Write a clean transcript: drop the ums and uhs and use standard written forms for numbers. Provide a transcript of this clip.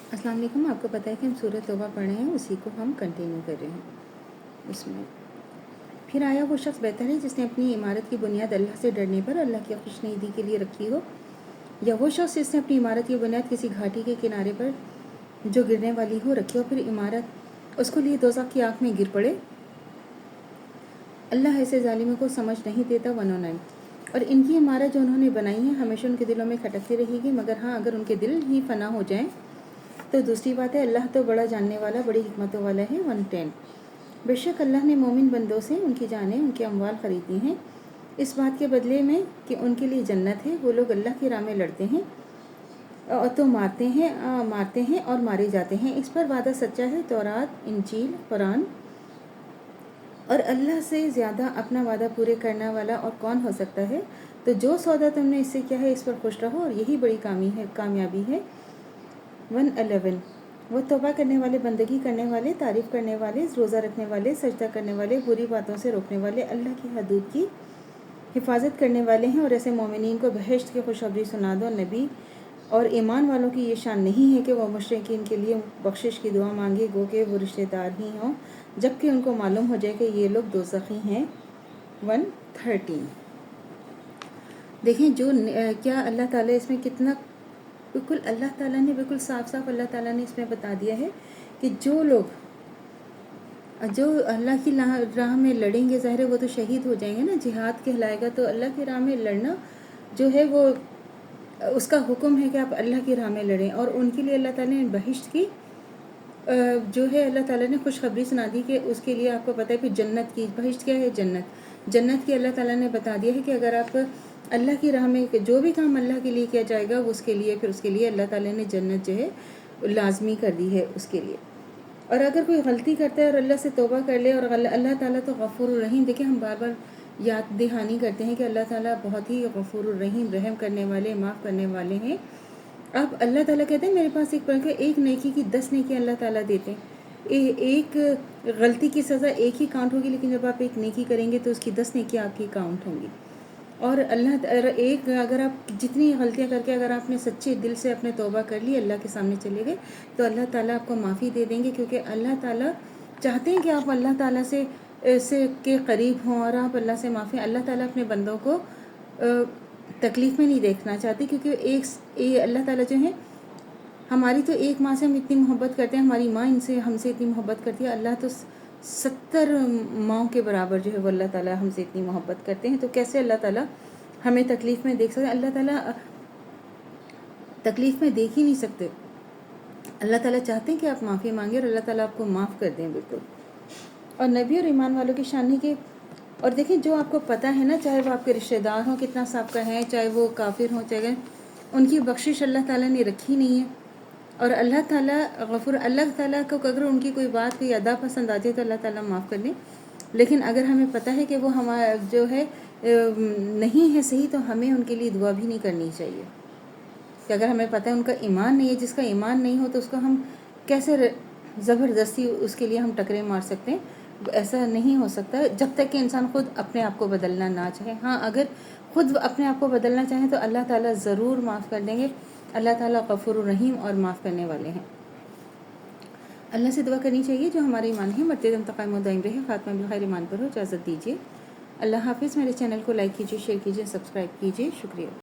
अस्सलाम वालेकुम। आपको पता है कि हम सूरत तौबा पढ़ रहे हैं, उसी को हम कंटिन्यू कर रहे हैं। उसमें फिर आया वो शख्स बेहतर है जिसने अपनी इमारत की बुनियाद अल्लाह से डरने पर अल्लाह की खुशनुदी के लिए रखी हो, या वो शख्स जिसने अपनी इमारत की बुनियाद किसी घाटी के किनारे पर जो गिरने वाली हो रखी हो, फिर इमारत उसको लिए दोज़ख की आँख में गिर पड़े। अल्लाह ऐसे ज़ालिमों को समझ नहीं देता। 109। और इनकी इमारत जो उन्होंने बनाई है हमेशा उनके दिलों में खटकती रहेगी, मगर हाँ, अगर उनके दिल ही फना हो जाएं तो दूसरी बात है। अल्लाह तो बड़ा जानने वाला, बड़ी हिकमतों वाला है। 110। बेशक अल्लाह ने मोमिन बंदों से उनकी जानें, उनके अमवाल ख़रीदी हैं इस बात के बदले में कि उनके लिए जन्नत है। वो लोग अल्लाह की राह में लड़ते हैं तो मारते हैं और मारे जाते हैं। इस पर वादा सच्चा है। तौरात, इंजील, कुरान। और अल्लाह से ज़्यादा अपना वादा पूरे करने वाला और कौन हो सकता है? तो जो सौदा तुमने इससे किया है इस पर खुश रहो, और यही बड़ी कामयाबी है। 111। वो तौबा करने वाले, बंदगी करने वाले, तारीफ़ करने वाले, रोज़ा रखने वाले, सजदा करने वाले, बुरी बातों से रोकने वाले, अल्लाह की हदूद की हिफाजत करने वाले हैं। और ऐसे मोमिनीन को बहश्त की खुशखबरी सुना दो। नबी और ईमान वालों की ये शान नहीं है कि वह मुशरिकीन के लिए बख्शिश की दुआ मांगे, गो के वो रिश्तेदार ही हों, जबकि उनको मालूम हो जाए कि ये लोग दोज़खी हैं। 113। देखें जो क्या अल्लाह ताला इसमें कितना बिल्कुल अल्लाह ताला ने बिल्कुल साफ साफ अल्लाह ताला ने इसमें बता दिया है कि जो लोग जो अल्लाह की राह में लड़ेंगे, ज़ाहिर है वो तो शहीद हो जाएंगे ना, जिहाद कहलाएगा। तो अल्लाह की राह में लड़ना जो है वो उसका हुक्म है कि आप अल्लाह की राह में लड़ें। और उनके लिए अल्लाह ताला ने बहिश्त की जो है अल्लाह ताला ने खुशखबरी सुना दी कि उसके लिए आपको पता है कि जन्नत की बहिश्त क्या है, जन्नत की अल्लाह ताला ने बता दिया है कि अगर आप अल्लाह की राह में जो भी काम अल्लाह के लिए किया जाएगा वो उसके लिए अल्लाह ताला ने जन्नत जो है लाजमी कर दी है उसके लिए। और अगर कोई गलती करता है और अल्लाह से तौबा कर ले, और अल्लाह ताला तो गफूर रहीम, देखिए हम बार बार याद दहानी करते हैं कि अल्लाह ताला बहुत ही गफूर रहीम, रहम करने वाले, माफ़ करने वाले हैं। अब अल्लाह ताला कहते हैं मेरे पास एक नेकी की 10 नेकी अल्लाह ताला देते हैं। एक गलती की सज़ा एक ही काउंट होगी, लेकिन जब आप एक नेकी करेंगे तो उसकी 10 नेकी आपकी काउंट होंगी। और अगर आप जितनी गलतियां करके अगर आपने सच्चे दिल से अपने तौबा कर ली, अल्लाह के सामने चले गए, तो अल्लाह ताला आपको माफ़ी दे देंगे, क्योंकि अल्लाह ताला चाहते हैं कि आप अल्लाह ताला से के करीब हों और आप अल्लाह से माफ़ी। अल्लाह ताला अपने बंदों को तकलीफ़ में नहीं देखना चाहते, क्योंकि अल्लाह ताला जो है हमारी तो एक माँ से हम इतनी मोहब्बत करते हैं, हमारी माँ हमसे इतनी मोहब्बत करती है। अल्लाह तो 70 माँओं के बराबर जो है वो अल्लाह ताला हमसे इतनी मोहब्बत करते हैं। तो कैसे अल्लाह ताला हमें तकलीफ़ में देख सकते? अल्लाह ताला तकलीफ़ में देख ही नहीं सकते। अल्लाह ताला चाहते हैं कि आप माफ़ी मांगें और अल्लाह ताला आपको माफ़ कर दें बिल्कुल। और नबी और ईमान वालों की शानी के, और देखिए जो आपको पता है ना, चाहे वो आपके रिश्तेदार हों कितना सबका है, चाहे वो काफिर हों, चाहे उनकी बख्शिश अल्लाह ताला ने रखी नहीं है। और अल्लाह ताला गफूर, अल्लाह ताला को अगर उनकी कोई बात, कोई अदा पसंद आती है तो अल्लाह ताला माफ़ कर दें। लेकिन अगर हमें पता है कि वो हमारा जो है नहीं है सही, तो हमें उनके लिए दुआ भी नहीं करनी चाहिए। कि अगर हमें पता है उनका ईमान नहीं है, जिसका ईमान नहीं हो तो उसको हम कैसे ज़बरदस्ती उसके लिए हम टकरे मार सकते हैं? ऐसा नहीं हो सकता जब तक कि इंसान खुद अपने आप को बदलना ना चाहे। हाँ, अगर खुद अपने आप को बदलना चाहें तो अल्लाह ताला ज़रूर माफ़ कर देंगे। अल्लाह ताला गफूर रहीम और माफ़ करने वाले हैं। अल्लाह से दुआ करनी चाहिए जो हमारे ईमान है मरते दम तक कायम दायम रहे, खात्मा बिल ईमान पर हो। इजाज़त दीजिए। अल्लाह हाफिज़। मेरे चैनल को लाइक कीजिए, शेयर कीजिए, सब्सक्राइब कीजिए। शुक्रिया।